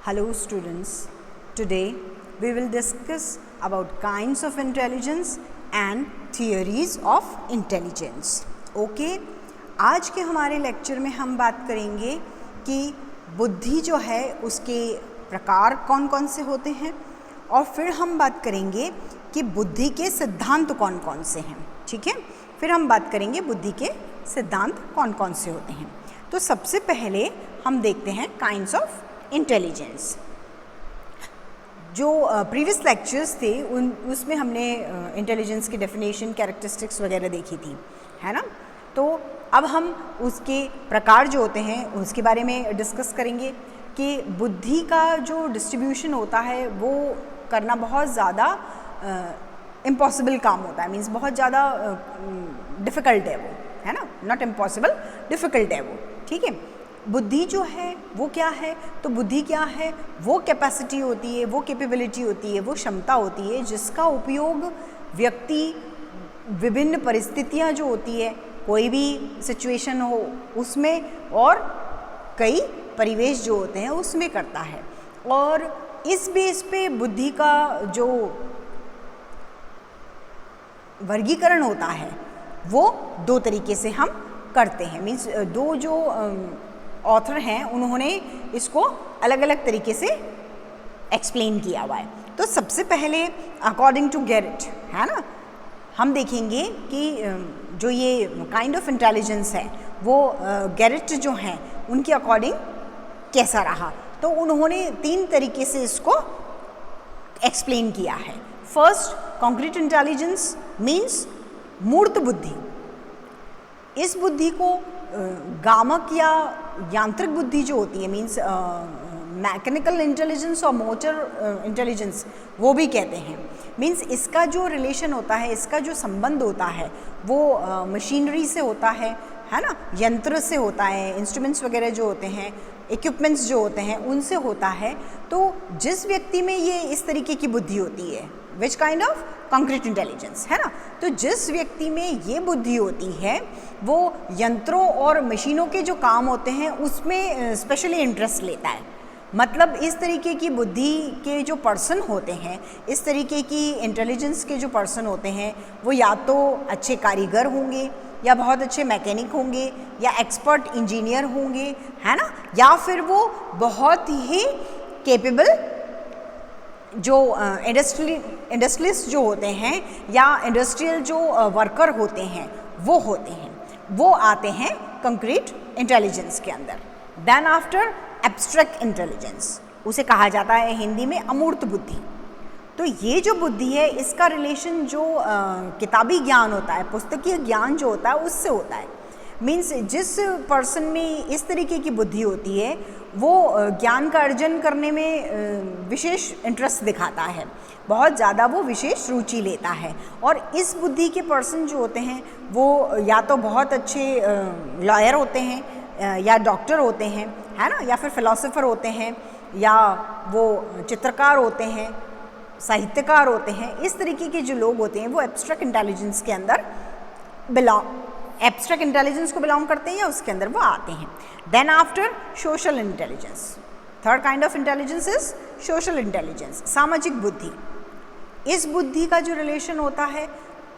Hello students, today we will discuss about kinds of intelligence and theories of intelligence. Okay? आज के हमारे lecture में हम बात करेंगे कि बुद्धि जो है उसके प्रकार कौन कौन से होते हैं और फिर हम बात करेंगे कि बुद्धि के सिद्धांत कौन कौन से हैं. ठीक है, फिर हम बात करेंगे बुद्धि के सिद्धांत कौन कौन से होते हैं. तो सबसे पहले हम देखते हैं काइंड्स ऑफ इंटेलिजेंस. जो प्रीवियस लेक्चर्स थे उसमें हमने इंटेलिजेंस की डेफिनेशन, कैरेक्टरिस्टिक्स वगैरह देखी थी, है ना. तो अब हम उसके प्रकार जो होते हैं उसके बारे में डिस्कस करेंगे कि बुद्धि का जो डिस्ट्रीब्यूशन होता है वो करना बहुत ज़्यादा इम्पॉसिबल काम होता है. मीन्स बहुत ज़्यादा डिफ़िकल्ट है वो, है ना. नॉट इम्पॉसिबल, डिफ़िकल्ट है वो. ठीक है. बुद्धि जो है वो क्या है, तो बुद्धि क्या है, वो कैपेसिटी होती है, वो कैपेबिलिटी होती है, वो क्षमता होती है जिसका उपयोग व्यक्ति विभिन्न परिस्थितियाँ जो होती है, कोई भी सिचुएशन हो उसमें और कई परिवेश जो होते हैं उसमें करता है. और इस बेस पे बुद्धि का जो वर्गीकरण होता है वो दो तरीके से हम करते हैं. मीन्स दो जो ऑथर हैं उन्होंने इसको अलग अलग तरीके से एक्सप्लेन किया हुआ है. तो सबसे पहले अकॉर्डिंग टू गैरेट, है ना, हम देखेंगे कि जो ये काइंड ऑफ इंटेलिजेंस है वो गैरेट जो हैं उनके अकॉर्डिंग कैसा रहा. तो उन्होंने तीन तरीके से इसको एक्सप्लेन किया है. फर्स्ट, कॉन्क्रीट इंटेलिजेंस मीन्स मूर्त बुद्धि. इस बुद्धि को गामक या यांत्रिक बुद्धि जो होती है, मीन्स मैकेनिकल इंटेलिजेंस और मोटर इंटेलिजेंस वो भी कहते हैं. मीन्स इसका जो रिलेशन होता है, इसका जो संबंध होता है वो मशीनरी से होता है ना, यंत्र से होता है, इंस्ट्रूमेंट्स वगैरह जो होते हैं, इक्विपमेंट्स जो होते हैं उनसे होता है. तो जिस व्यक्ति में ये इस तरीके की बुद्धि होती है, which kind of concrete intelligence, है ना, तो जिस व्यक्ति में ये बुद्धि होती है वो यंत्रों और मशीनों के जो काम होते हैं उसमें स्पेशली इंटरेस्ट लेता है. मतलब इस तरीके की बुद्धि के जो पर्सन होते हैं, इस तरीके की इंटेलिजेंस के जो पर्सन होते हैं वो या तो अच्छे कारीगर होंगे या बहुत अच्छे मैकेनिक होंगे या एक्सपर्ट इंजीनियर होंगे, है ना, या फिर वो बहुत ही केपेबल जो इंडस्ट्रियलिस्ट जो होते हैं या इंडस्ट्रियल जो वर्कर होते हैं वो होते हैं, वो आते हैं कंक्रीट इंटेलिजेंस के अंदर. देन आफ्टर एब्स्ट्रैक्ट इंटेलिजेंस, उसे कहा जाता है हिंदी में अमूर्त बुद्धि. तो ये जो बुद्धि है इसका रिलेशन जो किताबी ज्ञान होता है, पुस्तकीय ज्ञान जो होता है उससे होता है. मीन्स जिस पर्सन में इस तरीके की बुद्धि होती है वो ज्ञान का अर्जन करने में विशेष इंटरेस्ट दिखाता है, बहुत ज़्यादा वो विशेष रुचि लेता है. और इस बुद्धि के पर्सन जो होते हैं वो या तो बहुत अच्छे लॉयर होते हैं या डॉक्टर होते हैं, है ना, या फिर फिलोसोफर होते हैं या वो चित्रकार होते हैं, साहित्यकार होते हैं. इस तरीके के जो लोग होते हैं वो एब्स्ट्रैक्ट इंटेलिजेंस के अंदर एब्स्ट्रैक्ट इंटेलिजेंस को बिलोंग करते हैं या उसके अंदर वो आते हैं. Then after social intelligence, third kind of intelligence is social intelligence, सामाजिक बुद्धि. इस बुद्धि का जो रिलेशन होता है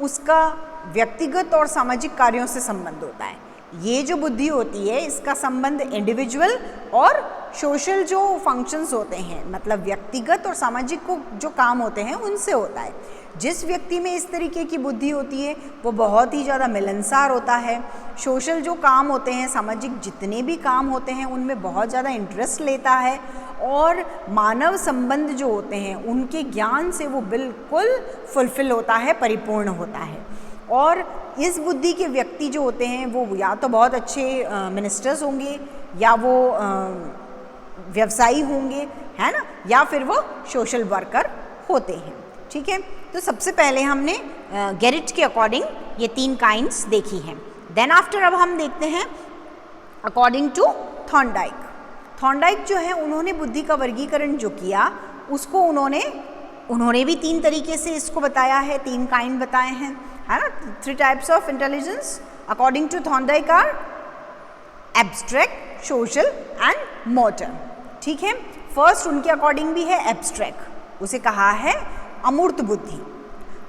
उसका व्यक्तिगत और सामाजिक कार्यों से संबंध होता है. ये जो बुद्धि होती है इसका संबंध इंडिविजुअल और सोशल जो फंक्शंस होते हैं, मतलब व्यक्तिगत और सामाजिक को जो काम होते हैं उनसे होता है. जिस व्यक्ति में इस तरीके की बुद्धि होती है वो बहुत ही ज़्यादा मिलनसार होता है, सोशल जो काम होते हैं, सामाजिक जितने भी काम होते हैं उनमें बहुत ज़्यादा इंटरेस्ट लेता है और मानव संबंध जो होते हैं उनके ज्ञान से वो बिल्कुल फुलफिल होता है, परिपूर्ण होता है. और इस बुद्धि के व्यक्ति जो होते हैं वो या तो बहुत अच्छे मिनिस्टर्स होंगे या वो व्यवसायी होंगे, है ना, या फिर वो सोशल वर्कर होते हैं. ठीक है. तो सबसे पहले हमने गैरेट के अकॉर्डिंग ये तीन काइंड्स देखी हैं. देन आफ्टर अब हम देखते हैं अकॉर्डिंग टू थॉर्नडाइक. थॉर्नडाइक जो है उन्होंने बुद्धि का वर्गीकरण जो किया उसको उन्होंने भी तीन तरीके से इसको बताया है, तीन काइंड बताए हैं, है ना. 3 types of intelligence according to Thorndike are abstract, social and motor. ठीक है। फर्स्ट उनके अकॉर्डिंग भी है एब्स्ट्रैक्ट, उसे कहा है अमूर्त बुद्धि।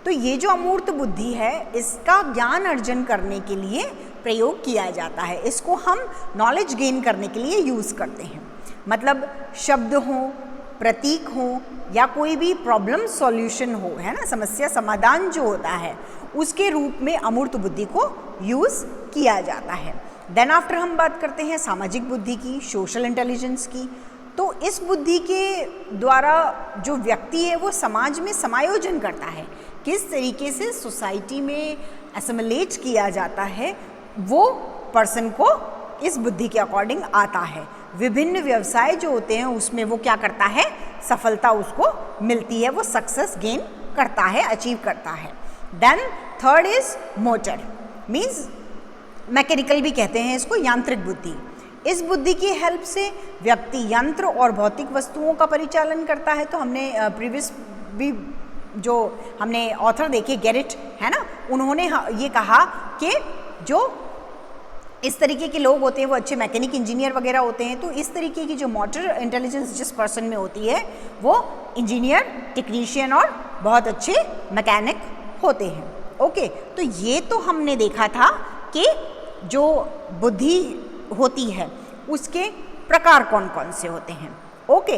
तो ये जो अमूर्त बुद्धि है इसका ज्ञान अर्जन करने के लिए प्रयोग किया जाता है, इसको हम नॉलेज गेन करने के लिए यूज़ करते हैं। मतलब शब्द हो, प्रतीक हो या कोई भी प्रॉब्लम सॉल्यूशन हो, है ना, समस्या समाधान जो होता है उसके रूप में अमूर्त बुद्धि को यूज़ किया जाता है। देन आफ्टर हम बात करते हैं सामाजिक बुद्धि की, सोशल इंटेलिजेंस की। तो इस बुद्धि के द्वारा जो व्यक्ति है वो समाज में समायोजन करता है, किस तरीके से सोसाइटी में एसिमिलेट किया जाता है वो पर्सन को इस बुद्धि के अकॉर्डिंग आता है। विभिन्न व्यवसाय जो होते हैं उसमें वो क्या करता है, सफलता उसको मिलती है, वो सक्सेस गेन करता है, अचीव करता है। Then third is motor, means mechanical भी कहते हैं इसको, यांत्रिक बुद्धि। इस बुद्धि की हेल्प से व्यक्ति यंत्र और भौतिक वस्तुओं का परिचालन करता है। तो हमने प्रीवियस भी जो हमने ऑथर देखे गैरेट, है ना, उन्होंने ये कहा कि जो इस तरीके के लोग होते हैं वो अच्छे मैकेनिक इंजीनियर वगैरह होते हैं। तो इस तरीके की जो मोटर इंटेलिजेंस जिस पर्सन में होती है वो इंजीनियर, टेक्नीशियन और बहुत अच्छे मैकेनिक होते हैं। ओके, तो ये तो हमने देखा था कि जो बुद्धि होती है उसके प्रकार कौन कौन से होते हैं। ओके,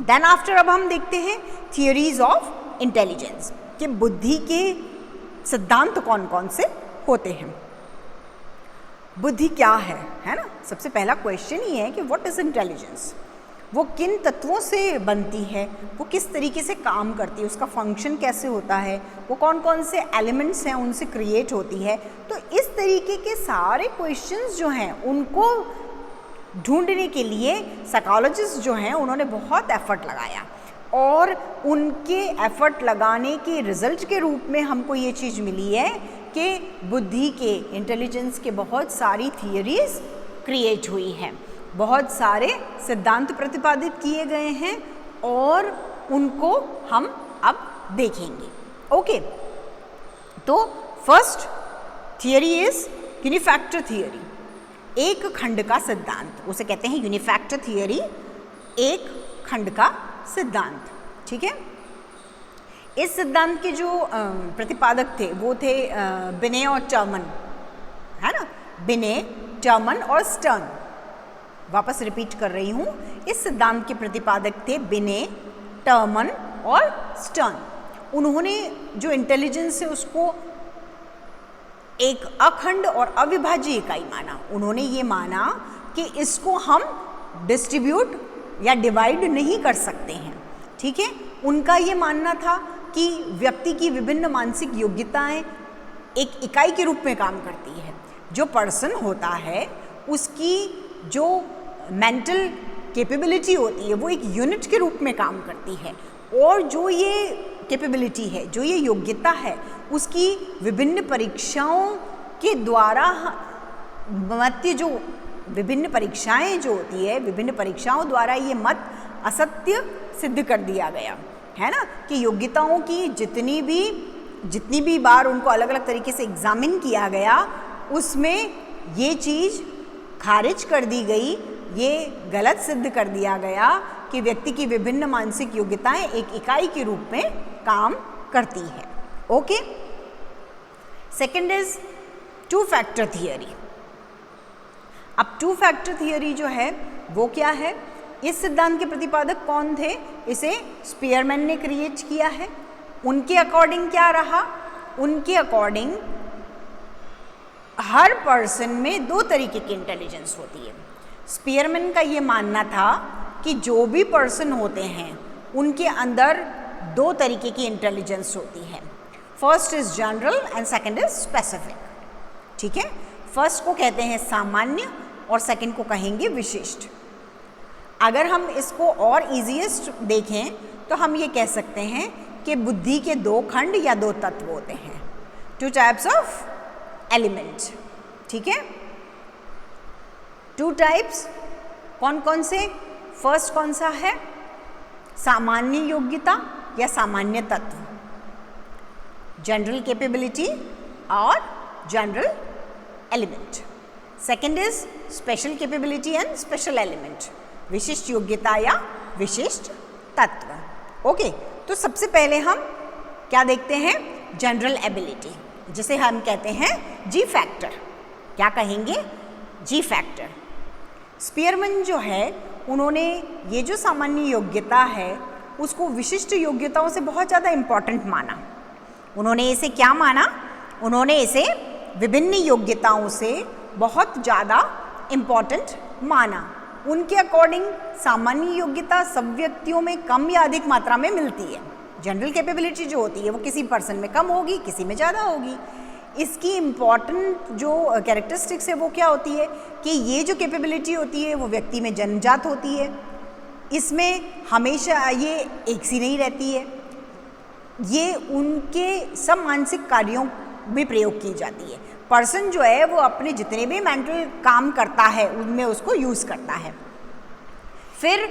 देन आफ्टर अब हम देखते हैं थियोरीज ऑफ इंटेलिजेंस कि बुद्धि के सिद्धांत कौन कौन से होते हैं। बुद्धि क्या है ना, सबसे पहला क्वेश्चन ही है कि व्हाट इज इंटेलिजेंस, वो किन तत्वों से बनती है, वो किस तरीके से काम करती है, उसका फंक्शन कैसे होता है, वो कौन कौन से एलिमेंट्स हैं उनसे क्रिएट होती है। तो इस तरीके के सारे क्वेश्चंस जो हैं उनको ढूंढने के लिए साइकोलॉजिस्ट जो हैं उन्होंने बहुत एफर्ट लगाया और उनके एफर्ट लगाने के रिजल्ट के रूप में हमको ये चीज़ मिली है कि बुद्धि के, इंटेलिजेंस के बहुत सारी थियरीज क्रिएट हुई हैं, बहुत सारे सिद्धांत प्रतिपादित किए गए हैं और उनको हम अब देखेंगे। ओके, तो फर्स्ट थियरी इज यूनिफैक्टर थियरी, एक खंड का सिद्धांत, उसे कहते हैं यूनिफैक्टर थियरी, एक खंड का सिद्धांत। ठीक है, इस सिद्धांत के जो प्रतिपादक थे वो थे बिने और टर्मन, है ना, बिने, टर्मन और स्टर्न। वापस रिपीट कर रही हूँ, इस सिद्धांत के प्रतिपादक थे बिने, टर्मन और स्टर्न। उन्होंने जो इंटेलिजेंस है उसको एक अखंड और अविभाज्य इकाई माना। उन्होंने ये माना कि इसको हम डिस्ट्रीब्यूट या डिवाइड नहीं कर सकते हैं। ठीक है, उनका ये मानना था कि व्यक्ति की विभिन्न मानसिक योग्यताएं एक इकाई के रूप में काम करती है। जो पर्सन होता है उसकी जो मेंटल कैपेबिलिटी होती है वो एक यूनिट के रूप में काम करती है और जो ये कैपेबिलिटी है, जो ये योग्यता है, उसकी विभिन्न परीक्षाओं के द्वारा मत, जो विभिन्न परीक्षाएं जो होती है, विभिन्न परीक्षाओं द्वारा ये मत असत्य सिद्ध कर दिया गया है ना, कि योग्यताओं की जितनी भी बार उनको अलग अलग तरीके से एग्जामिन किया गया उसमें ये चीज़ खारिज कर दी गई, ये गलत सिद्ध कर दिया गया कि व्यक्ति की विभिन्न मानसिक योग्यताएं एक इकाई के रूप में काम करती है। Okay, second is two factor theory. अब टू फैक्टर थियरी जो है वो क्या है, इस सिद्धांत के प्रतिपादक कौन थे, इसे स्पीयरमैन ने क्रिएट किया है। उनके अकॉर्डिंग क्या रहा, उनके अकॉर्डिंग हर पर्सन में दो तरीके की इंटेलिजेंस होती है। स्पीयरमैन का ये मानना था कि जो भी पर्सन होते हैं उनके अंदर दो तरीके की इंटेलिजेंस होती है। First is general and second is specific. ठीक है, फर्स्ट को कहते हैं सामान्य और सेकंड को कहेंगे विशिष्ट। अगर हम इसको और इजीएस्ट देखें तो हम ये कह सकते हैं कि बुद्धि के दो खंड या दो तत्व होते हैं, टू टाइप्स ऑफ एलिमेंट। ठीक है, टू टाइप्स कौन कौन से, फर्स्ट कौन सा है, सामान्य योग्यता या सामान्य तत्व, जनरल कैपेबिलिटी और general element. Second is special capability and special element. विशिष्ट योग्यता या विशिष्ट तत्व। ओके, तो सबसे पहले हम क्या देखते हैं, जनरल एबिलिटी, जिसे हम कहते हैं जी फैक्टर। क्या कहेंगे, जी फैक्टर। स्पीयरमैन जो है उन्होंने ये जो सामान्य योग्यता है उसको विशिष्ट योग्यताओं से बहुत ज़्यादा इम्पॉर्टेंट माना। उन्होंने इसे क्या माना, उन्होंने इसे विभिन्न योग्यताओं से बहुत ज़्यादा इम्पॉर्टेंट माना। उनके अकॉर्डिंग सामान्य योग्यता सब व्यक्तियों में कम या अधिक मात्रा में मिलती है। जनरल कैपेबिलिटी जो होती है वो किसी पर्सन में कम होगी, किसी में ज़्यादा होगी। इसकी इम्पॉर्टेंट जो कैरेक्टरिस्टिक्स है वो क्या होती है कि ये जो कैपेबिलिटी होती है वो व्यक्ति में जन्मजात होती है। इसमें हमेशा ये एक सी नहीं रहती है, ये उनके सब मानसिक कार्यों में प्रयोग की जाती है। पर्सन जो है वो अपने जितने भी मेंटल काम करता है उनमें उसको यूज़ करता है। फिर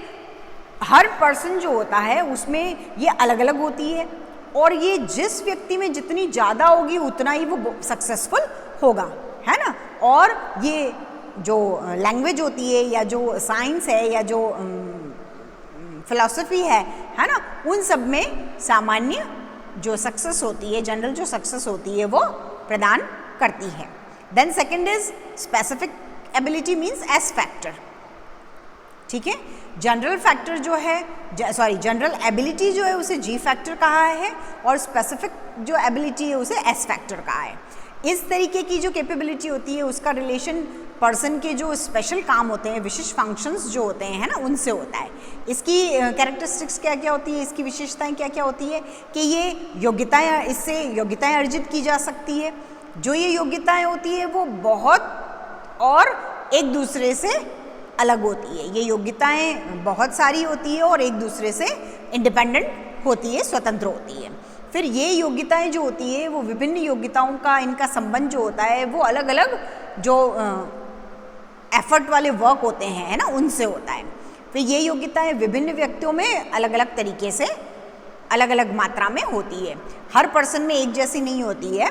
हर पर्सन जो होता है उसमें ये अलग अलग होती है और ये जिस व्यक्ति में जितनी ज़्यादा होगी उतना ही वो सक्सेसफुल होगा, है ना। और ये जो लैंग्वेज होती है या जो साइंस है या जो फिलॉसफी है ना, उन सब में सामान्य जो सक्सेस होती है, जनरल जो सक्सेस होती है वो प्रदान करती है। Then second is specific ability means S factor. ठीक है, जनरल फैक्टर जो है जनरल एबिलिटी जो है उसे जी फैक्टर कहा है और स्पेसिफिक जो एबिलिटी है उसे एस फैक्टर कहा है। इस तरीके की जो कैपेबिलिटी होती है उसका रिलेशन पर्सन के जो स्पेशल काम होते हैं, विशिष्ट फंक्शंस जो होते हैं, है ना, उनसे होता है। इसकी कैरेक्टरिस्टिक्स क्या क्या होती है, इसकी विशेषताएं क्या क्या होती है कि ये योग्यताएं, इससे योग्यताएं अर्जित की जा सकती है। जो ये योग्यताएं होती है वो बहुत और एक दूसरे से अलग होती है। ये योग्यताएं बहुत सारी होती है और एक दूसरे से इंडिपेंडेंट होती है, स्वतंत्र होती है। फिर ये योग्यताएं जो होती है वो विभिन्न योग्यताओं का इनका संबंध जो होता है वो अलग अलग जो एफर्ट वाले वर्क होते हैं, है ना, उनसे होता है। फिर ये योग्यताएं विभिन्न व्यक्तियों में अलग अलग तरीके से अलग अलग मात्रा में होती है। हर पर्सन में एक जैसी नहीं होती है,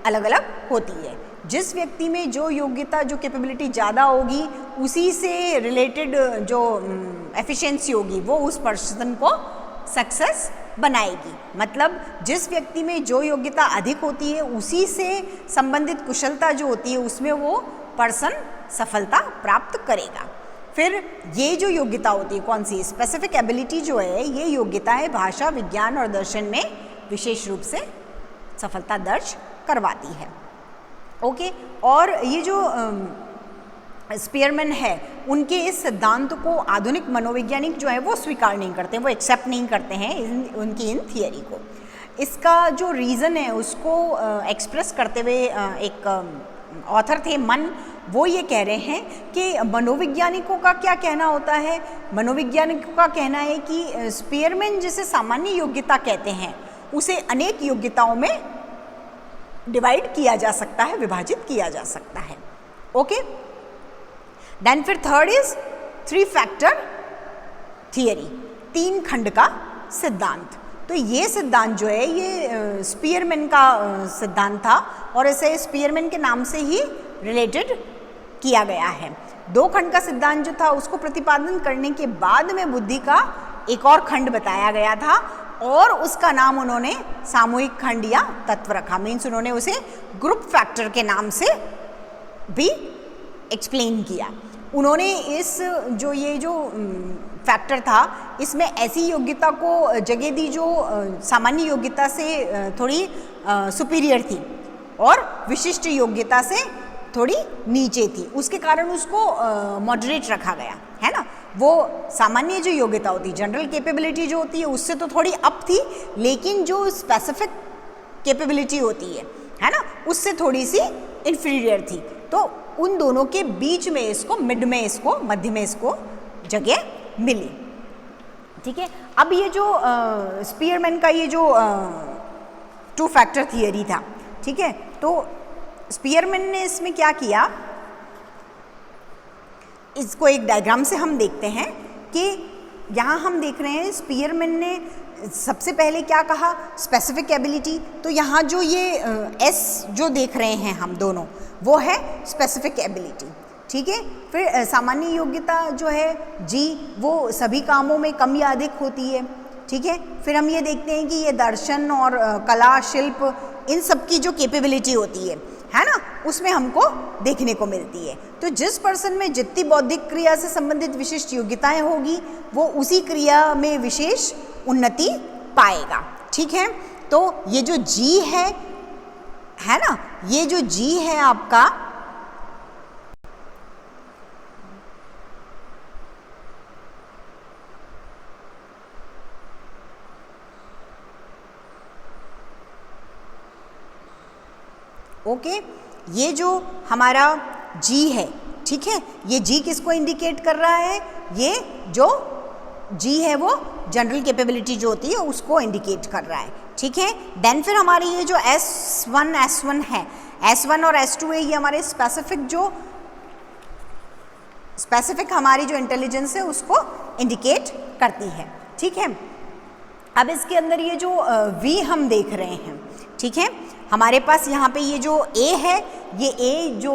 अलग अलग होती है। जिस व्यक्ति में जो योग्यता, जो कैपेबिलिटी ज़्यादा होगी उसी से रिलेटेड जो एफिशिएंसी होगी वो उस पर्सन को सक्सेस बनाएगी। मतलब जिस व्यक्ति में जो योग्यता अधिक होती है उसी से संबंधित कुशलता जो होती है उसमें वो पर्सन सफलता प्राप्त करेगा। फिर ये जो योग्यता होती है कौन सी, स्पेसिफिक एबिलिटी जो है, ये योग्यताएं भाषा, विज्ञान और दर्शन में विशेष रूप से सफलता दर्ज करवाती है। ओके, और ये जो स्पीयरमैन है उनके इस सिद्धांत को आधुनिक मनोवैज्ञानिक जो है वो स्वीकार नहीं करते, वो एक्सेप्ट नहीं करते हैं उनकी इन थियरी को। इसका जो रीज़न है उसको एक्सप्रेस करते हुए एक ऑथर थे मन, वो ये कह रहे हैं कि मनोवैज्ञानिकों का क्या कहना होता है। मनोवैज्ञानिकों का कहना है कि स्पीयरमैन जिसे सामान्य योग्यता कहते हैं उसे अनेक योग्यताओं में डिवाइड किया जा सकता है, विभाजित किया जा सकता है। ओके, देन फिर थर्ड इज 3 फैक्टर थियरी, 3 खंड का सिद्धांत। तो ये सिद्धांत जो है ये स्पीयरमैन का सिद्धांत था और इसे स्पीयरमैन के नाम से ही रिलेटेड किया गया है। 2 खंड का सिद्धांत जो था उसको प्रतिपादन करने के बाद में बुद्धि का एक और खंड बताया गया था और उसका नाम उन्होंने सामूहिक खंड या तत्व रखा। मीन्स उन्होंने उसे ग्रुप फैक्टर के नाम से भी एक्सप्लेन किया। उन्होंने इस जो ये जो फैक्टर था इसमें ऐसी योग्यता को जगह दी जो सामान्य योग्यता से थोड़ी सुपीरियर थी और विशिष्ट योग्यता से थोड़ी नीचे थी। उसके कारण उसको मॉडरेट रखा गया, है ना। वो सामान्य जो योग्यता होती, जनरल कैपेबिलिटी जो होती है उससे तो थोड़ी अप थी, लेकिन जो स्पेसिफिक कैपेबिलिटी होती है ना, उससे थोड़ी सी इन्फीरियर थी। तो उन दोनों के बीच में इसको, मिड में इसको, मध्य में इसको जगह मिली। ठीक है, अब ये जो स्पीयरमैन का ये जो 2 फैक्टर थियरी था, ठीक है, तो स्पीयरमैन ने इसमें क्या किया, इसको एक डायग्राम से हम देखते हैं कि यहाँ हम देख रहे हैं स्पीयरमैन ने सबसे पहले क्या कहा, स्पेसिफिक एबिलिटी। तो यहाँ जो ये एस जो देख रहे हैं हम दोनों वो है स्पेसिफिक एबिलिटी। ठीक है। फिर सामान्य योग्यता जो है जी, वो सभी कामों में कम या अधिक होती है, ठीक है। फिर हम ये देखते हैं कि ये दर्शन और कला, शिल्प, इन सब की जो कैपेबिलिटी होती है ना, उसमें हमको देखने को मिलती है। तो जिस पर्सन में जितनी बौद्धिक क्रिया से संबंधित विशिष्ट योग्यताएं होगी, वो उसी क्रिया में विशेष उन्नति पाएगा, ठीक है। तो ये जो जी है ना, ये जो जी है आपका, ओके, ये जो हमारा जी है, ठीक है, ये जी किसको इंडिकेट कर रहा है? ये जो जी है वो जनरल कैपेबिलिटी जो होती है उसको इंडिकेट कर रहा है, ठीक है। देन फिर हमारी ये जो S1 है, S1 और S2 है, ये हमारे स्पेसिफिक हमारी जो इंटेलिजेंस है उसको इंडिकेट करती है, ठीक है। अब इसके अंदर ये जो V हम देख रहे हैं, ठीक है, हमारे पास यहाँ पे ये जो A है, ये A जो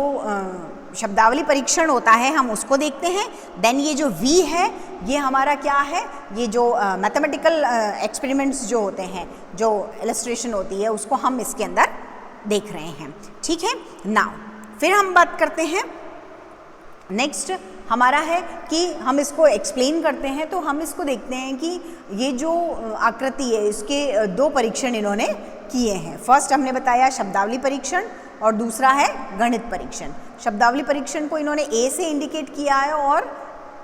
शब्दावली परीक्षण होता है हम उसको देखते हैं। देन ये जो V है ये हमारा क्या है? ये जो मैथमेटिकल एक्सपेरिमेंट्स जो होते हैं, जो इलस्ट्रेशन होती है, उसको हम इसके अंदर देख रहे हैं, ठीक है। नाउ फिर हम बात करते हैं, नेक्स्ट हमारा है कि हम इसको एक्सप्लेन करते हैं। तो हम इसको देखते हैं कि ये जो आकृति है इसके दो परीक्षण इन्होंने किए हैं। फर्स्ट हमने बताया शब्दावली परीक्षण और दूसरा है गणित परीक्षण। शब्दावली परीक्षण को इन्होंने A से इंडिकेट किया है और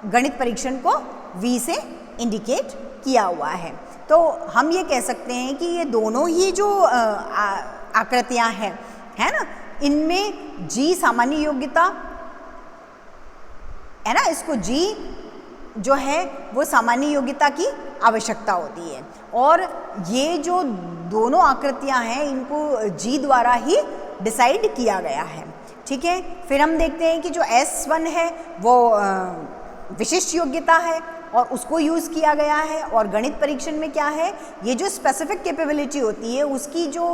गणित परीक्षण को V से इंडिकेट किया हुआ है। तो हम ये कह सकते हैं कि ये दोनों ही जो आकृतियाँ हैं, है ना, इनमें G सामान्य योग्यता है ना, इसको G जो है वो सामान्य योग्यता की आवश्यकता होती है, और ये जो दोनों आकृतियां हैं इनको G द्वारा ही डिसाइड किया गया है, ठीक है। फिर हम देखते हैं कि जो S1 है वो विशिष्ट योग्यता है और उसको यूज़ किया गया है, और गणित परीक्षण में क्या है, ये जो स्पेसिफिक कैपेबिलिटी होती है उसकी जो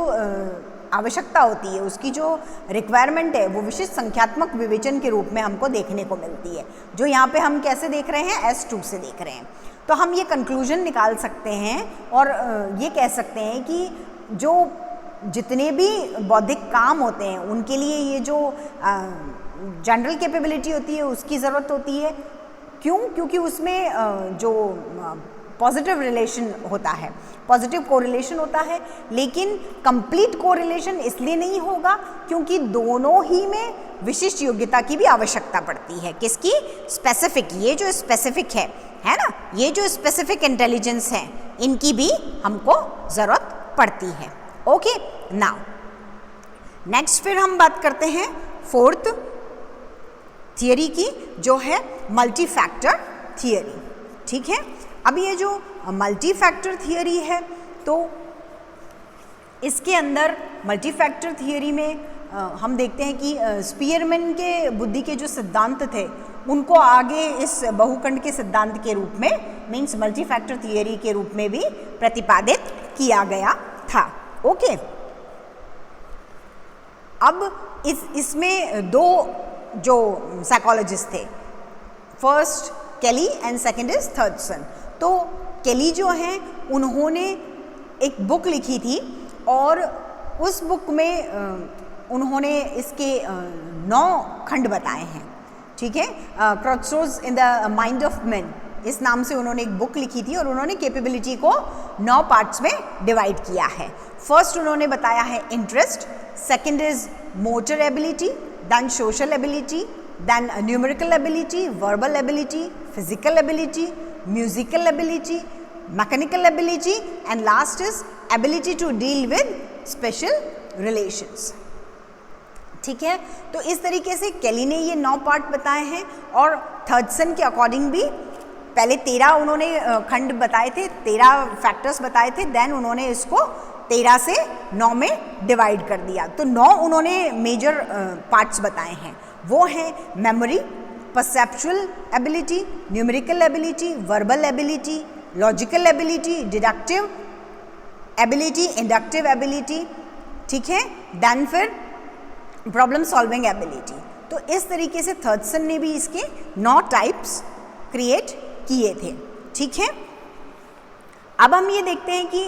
आवश्यकता होती है, उसकी जो रिक्वायरमेंट है वो विशिष्ट संख्यात्मक विवेचन के रूप में हमको देखने को मिलती है, जो यहाँ पे हम कैसे देख रहे हैं, S2 से देख रहे हैं। तो हम ये कंक्लूजन निकाल सकते हैं और ये कह सकते हैं कि जो जितने भी बौद्धिक काम होते हैं उनके लिए ये जो जनरल कैपेबिलिटी होती है उसकी ज़रूरत होती है। क्यों? क्योंकि उसमें जो पॉजिटिव रिलेशन होता है, पॉजिटिव कोरिलेशन होता है, लेकिन कंप्लीट कोरिलेशन इसलिए नहीं होगा क्योंकि दोनों ही में विशिष्ट योग्यता की भी आवश्यकता पड़ती है। किसकी? स्पेसिफिक, ये जो स्पेसिफिक है ना, ये जो स्पेसिफिक इंटेलिजेंस है इनकी भी हमको ज़रूरत पड़ती है। ओके, नाउ नेक्स्ट फिर हम बात करते हैं फोर्थ थियरी की, जो है मल्टी फैक्टर थियरी, ठीक है। अब ये जो मल्टी फैक्टर थियरी है, तो इसके अंदर मल्टी फैक्टर थियरी में हम देखते हैं कि स्पीयरमैन के बुद्धि के जो सिद्धांत थे उनको आगे इस बहुखंड के सिद्धांत के रूप में, मीन्स मल्टी फैक्टर थियरी के रूप में भी प्रतिपादित किया गया था। ओके, अब इसमें दो जो साइकोलॉजिस्ट थे, फर्स्ट केली एंड सेकंड इज थर्डसन। तो केली जो हैं उन्होंने एक बुक लिखी थी और उस बुक में उन्होंने इसके 9 खंड बताए हैं, ठीक है। Crossroads in the mind of man, इस नाम से उन्होंने एक बुक लिखी थी और उन्होंने कैपेबिलिटी को 9 पार्ट्स में डिवाइड किया है। फर्स्ट उन्होंने बताया है interest, second is motor ability, then social ability, then numerical ability, verbal ability, physical ability, musical ability, mechanical ability, and last is ability to deal with special relations, ठीक है। तो इस तरीके से केली ने ये 9 पार्ट बताए हैं और थर्डसन के अकॉर्डिंग भी पहले 13 उन्होंने खंड बताए थे, 13 फैक्टर्स बताए थे, देन उन्होंने इसको 13 से 9 में डिवाइड कर दिया। तो 9 उन्होंने मेजर पार्ट्स बताए हैं, वो हैं memory, perceptual ability, numerical ability, verbal ability, logical ability, deductive ability, inductive ability, ठीक है। देन फिर प्रॉब्लम सॉल्विंग एबिलिटी। तो इस तरीके से थर्डसन ने भी इसके 9 टाइप्स क्रिएट किए थे। ठीक है, अब हम ये देखते हैं कि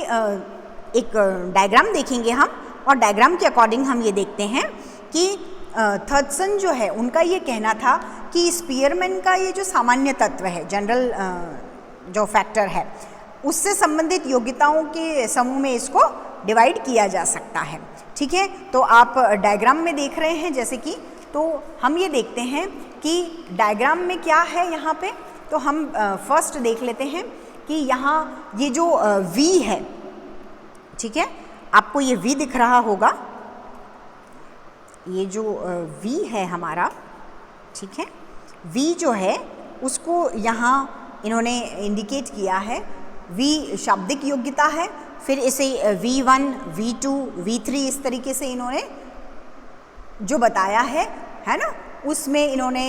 एक डायग्राम देखेंगे हम, और डायग्राम के अकॉर्डिंग हम ये देखते हैं कि थर्डसन जो है उनका ये कहना था कि स्पीयरमैन का ये जो सामान्य तत्व है, जनरल जो फैक्टर है, उससे संबंधित योग्यताओं के समूह में इसको डिवाइड किया जा सकता है। ठीक है, तो आप डायग्राम में देख रहे हैं जैसे कि, तो हम ये देखते हैं कि डायग्राम में क्या है यहाँ पे। तो हम फर्स्ट देख लेते हैं कि यहाँ ये जो V है, ठीक है, आपको ये V दिख रहा होगा, ये जो V है हमारा, ठीक है, V जो है उसको यहाँ इन्होंने इंडिकेट किया है। V शाब्दिक योग्यता है, फिर इसे V1, V2, V3 इस तरीके से इन्होंने जो बताया है ना, उसमें इन्होंने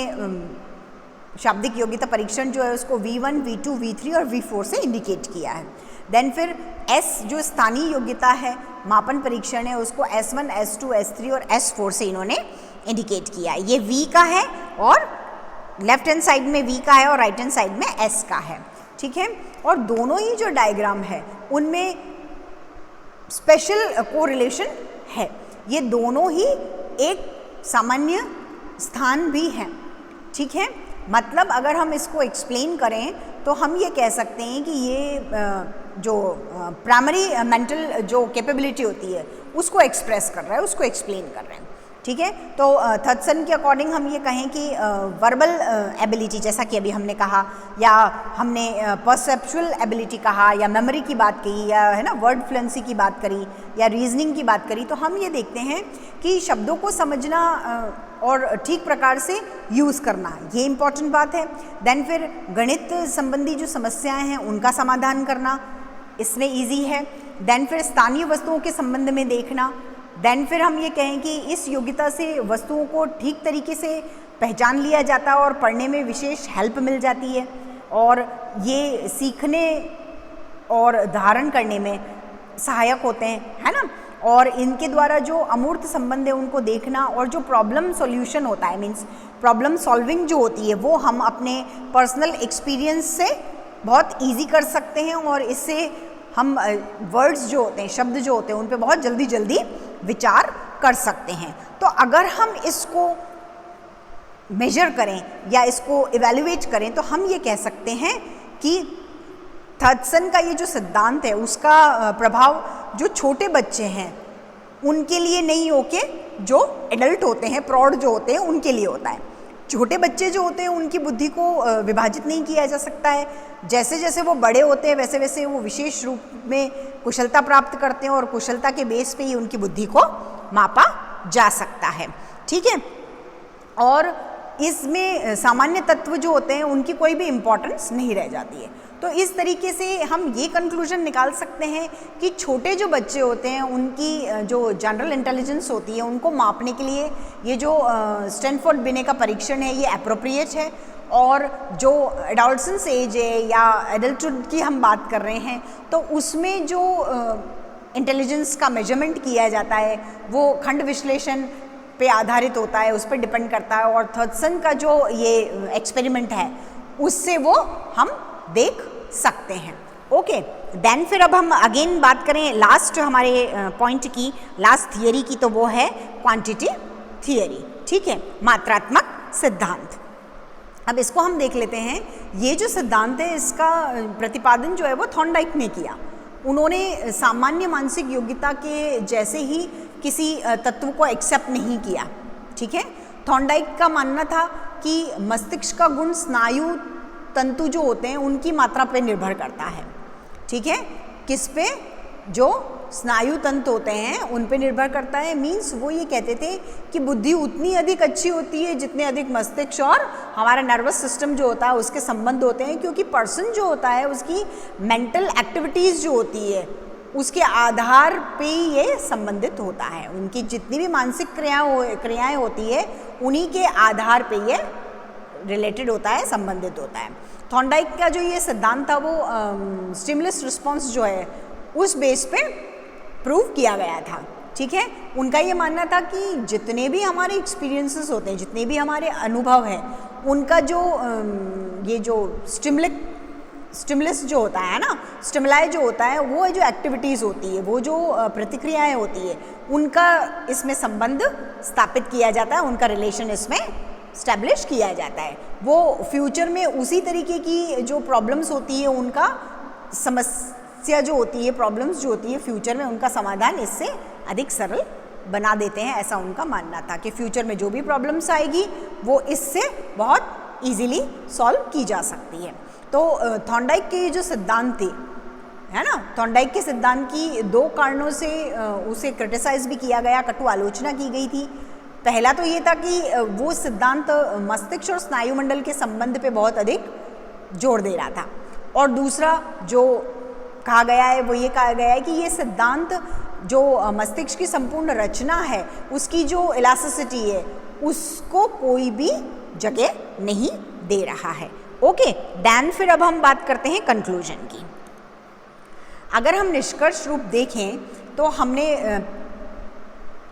शाब्दिक योग्यता परीक्षण जो है उसको V1, V2, V3 और V4 से इंडिकेट किया है। देन फिर S जो स्थानीय योग्यता है, मापन परीक्षण है, उसको S1, S2, S3 और S4 से इन्होंने इंडिकेट किया है। ये V का है और लेफ्ट हैंड साइड में V का है और राइट हैंड साइड में S का है। ठीक है, और दोनों ही जो डायग्राम है उनमें स्पेशल कोरिलेशन है, ये दोनों ही एक सामान्य स्थान भी हैं। ठीक है, मतलब अगर हम इसको एक्सप्लेन करें तो हम ये कह सकते हैं कि ये जो प्राइमरी मेंटल जो कैपेबिलिटी होती है उसको एक्सप्रेस कर रहा है, उसको एक्सप्लेन कर रहे हैं। ठीक है, तो थर्डसन के अकॉर्डिंग हम ये कहें कि वर्बल एबिलिटी, जैसा कि अभी हमने कहा, या हमने परसेप्चुअल एबिलिटी कहा, या मेमोरी की बात कही, या है ना वर्ड फ्लुएंसी की बात करी, या रीजनिंग की बात करी, तो हम ये देखते हैं कि शब्दों को समझना और ठीक प्रकार से यूज़ करना, ये इम्पॉर्टेंट बात है। देन फिर गणित संबंधी जो समस्याएं हैं उनका समाधान करना इसमें ईजी है। देन फिर स्थानीय वस्तुओं के संबंध में देखना। देन फिर हम ये कहें कि इस योग्यता से वस्तुओं को ठीक तरीके से पहचान लिया जाता है और पढ़ने में विशेष हेल्प मिल जाती है, और ये सीखने और धारण करने में सहायक होते हैं, है ना। और इनके द्वारा जो अमूर्त संबंध है उनको देखना, और जो प्रॉब्लम सॉल्यूशन होता है, मीन्स प्रॉब्लम सॉल्विंग जो होती है, वो हम अपने पर्सनल एक्सपीरियंस से बहुत ईजी कर सकते हैं, और इससे हम वर्ड्स जो होते हैं, शब्द जो होते हैं, उन पे बहुत जल्दी जल्दी विचार कर सकते हैं। तो अगर हम इसको मेजर करें या इसको इवैल्यूएट करें तो हम ये कह सकते हैं कि थर्डसन का ये जो सिद्धांत है उसका प्रभाव जो छोटे बच्चे हैं उनके लिए नहीं होके जो एडल्ट होते हैं, प्रौढ़ जो होते हैं, उनके लिए होता है। छोटे बच्चे जो होते हैं उनकी बुद्धि को विभाजित नहीं किया जा सकता है, जैसे जैसे वो बड़े होते हैं वैसे वैसे वो विशेष रूप में कुशलता प्राप्त करते हैं, और कुशलता के बेस पे ही उनकी बुद्धि को मापा जा सकता है। ठीक है, और इसमें सामान्य तत्व जो होते हैं उनकी कोई भी इम्पोर्टेंस नहीं रह जाती है। तो इस तरीके से हम ये कंक्लूजन निकाल सकते हैं कि छोटे जो बच्चे होते हैं उनकी जो जनरल इंटेलिजेंस होती है उनको मापने के लिए ये जो स्टैनफोर्ड बिने का परीक्षण है ये अप्रोप्रिएट है, और जो एडोलसेंस एज है या एडल्टहुड की हम बात कर रहे हैं तो उसमें जो इंटेलिजेंस का मेजरमेंट किया जाता है वो खंड विश्लेषण पे आधारित होता है, उस पर डिपेंड करता है, और थर्डसन का जो ये एक्सपेरिमेंट है उससे वो हम देख सकते हैं। ओके, देन फिर अब हम अगेन बात करें लास्ट हमारे पॉइंट की, लास्ट थियरी की, तो वो है क्वांटिटी थियरी। ठीक है, मात्रात्मक सिद्धांत। अब इसको हम देख लेते हैं। ये जो सिद्धांत है इसका प्रतिपादन जो है वो थॉर्नडाइक ने किया। उन्होंने सामान्य मानसिक योग्यता के जैसे ही किसी तत्व को एक्सेप्ट नहीं किया। ठीक है, थॉर्नडाइक का मानना था कि मस्तिष्क का गुण स्नायु तंतु जो होते हैं उनकी मात्रा पे निर्भर करता है। ठीक है, किस पे? जो स्नायु तंतु होते हैं उन पे निर्भर करता है। मीन्स वो ये कहते थे कि बुद्धि उतनी अधिक अच्छी होती है जितने अधिक मस्तिष्क और हमारा नर्वस सिस्टम जो होता है उसके संबंध होते हैं, क्योंकि पर्सन जो होता है उसकी मेंटल एक्टिविटीज़ जो होती है उसके आधार पे ये संबंधित होता है। उनकी जितनी भी मानसिक क्रियाएं होती है उन्हीं के आधार पे ये रिलेटेड होता है, संबंधित होता है। थॉर्नडाइक का जो ये सिद्धांत था वो स्टिमुलस रिस्पॉन्स जो है उस बेस पे प्रूव किया गया था। ठीक है। उनका ये मानना था कि जितने भी हमारे एक्सपीरियंसेस होते हैं, जितने भी हमारे अनुभव हैं, उनका जो ये जो स्टिमुलस जो होता है ना, स्टिमुलाई जो होता है, वो जो एक्टिविटीज़ होती है, वो जो प्रतिक्रियाएं होती है, उनका इसमें संबंध स्थापित किया जाता है, उनका रिलेशन इसमें स्टैब्लिश किया जाता है। वो फ्यूचर में उसी तरीके की जो प्रॉब्लम्स होती है, उनका समस्या जो होती है, प्रॉब्लम्स जो होती है, फ्यूचर में उनका समाधान इससे अधिक सरल बना देते हैं। ऐसा उनका मानना था कि फ्यूचर में जो भी प्रॉब्लम्स आएगी वो इससे बहुत ईजीली सॉल्व की जा सकती है। तो थॉर्नडाइक के जो सिद्धांत थे, है ना, थॉर्नडाइक के सिद्धांत की दो कारणों से उसे क्रिटिसाइज भी किया गया, कटु आलोचना की गई थी। पहला तो ये था कि वो सिद्धांत मस्तिष्क और स्नायु मंडल के संबंध पे बहुत अधिक जोर दे रहा था, और दूसरा जो कहा गया है वो ये कहा गया है कि ये सिद्धांत जो मस्तिष्क की संपूर्ण रचना है, उसकी जो इलास्टिसिटी है, उसको कोई भी जगह नहीं दे रहा है। ओके, देन फिर अब हम बात करते हैं कंक्लूजन की। अगर हम निष्कर्ष रूप देखें तो हमने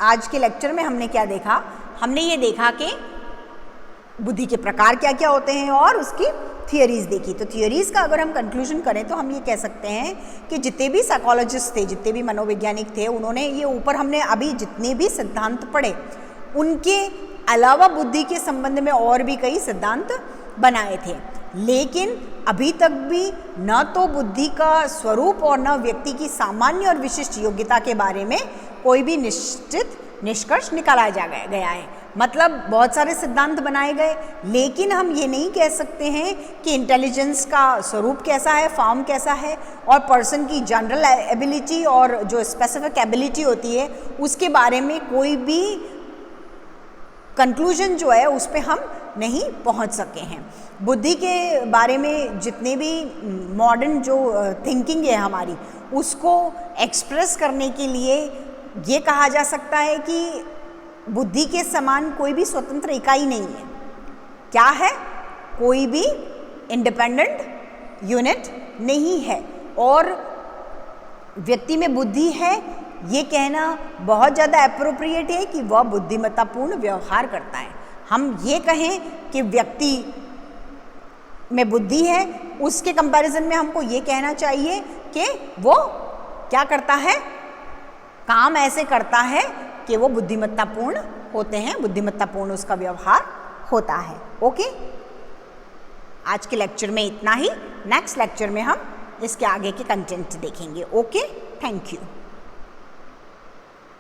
आज के लेक्चर में हमने क्या देखा, हमने ये देखा कि बुद्धि के प्रकार क्या क्या होते हैं और उसकी थियरीज देखी। तो थियरीज का अगर हम कंक्लूजन करें तो हम ये कह सकते हैं कि जितने भी साइकोलॉजिस्ट थे, जितने भी मनोवैज्ञानिक थे, उन्होंने ये ऊपर हमने अभी जितने भी सिद्धांत पढ़े, उनके अलावा बुद्धि के संबंध में और भी कई सिद्धांत बनाए थे, लेकिन अभी तक भी न तो बुद्धि का स्वरूप और न व्यक्ति की सामान्य और विशिष्ट योग्यता के बारे में कोई भी निश्चित निष्कर्ष निकाला गया है। मतलब बहुत सारे सिद्धांत बनाए गए, लेकिन हम ये नहीं कह सकते हैं कि इंटेलिजेंस का स्वरूप कैसा है, फॉर्म कैसा है, और पर्सन की जनरल एबिलिटी और जो स्पेसिफिक एबिलिटी होती है उसके बारे में कोई भी कंक्लूजन जो है उस पर हम नहीं पहुंच सके हैं। बुद्धि के बारे में जितने भी मॉडर्न जो थिंकिंग है हमारी, उसको एक्सप्रेस करने के लिए ये कहा जा सकता है कि बुद्धि के समान कोई भी स्वतंत्र इकाई नहीं है। क्या है? कोई भी इंडिपेंडेंट यूनिट नहीं है, और व्यक्ति में बुद्धि है ये कहना बहुत ज़्यादा एप्रोप्रिएट है कि वह बुद्धिमत्तापूर्ण व्यवहार करता है। हम ये कहें कि व्यक्ति में बुद्धि है, उसके कंपैरिजन में हमको ये कहना चाहिए कि वो क्या करता है, काम ऐसे करता है कि वो बुद्धिमत्तापूर्ण होते हैं, बुद्धिमत्तापूर्ण उसका व्यवहार होता है। ओके, आज के लेक्चर में इतना ही। नेक्स्ट लेक्चर में हम इसके आगे के कंटेंट देखेंगे। Okay, thank you.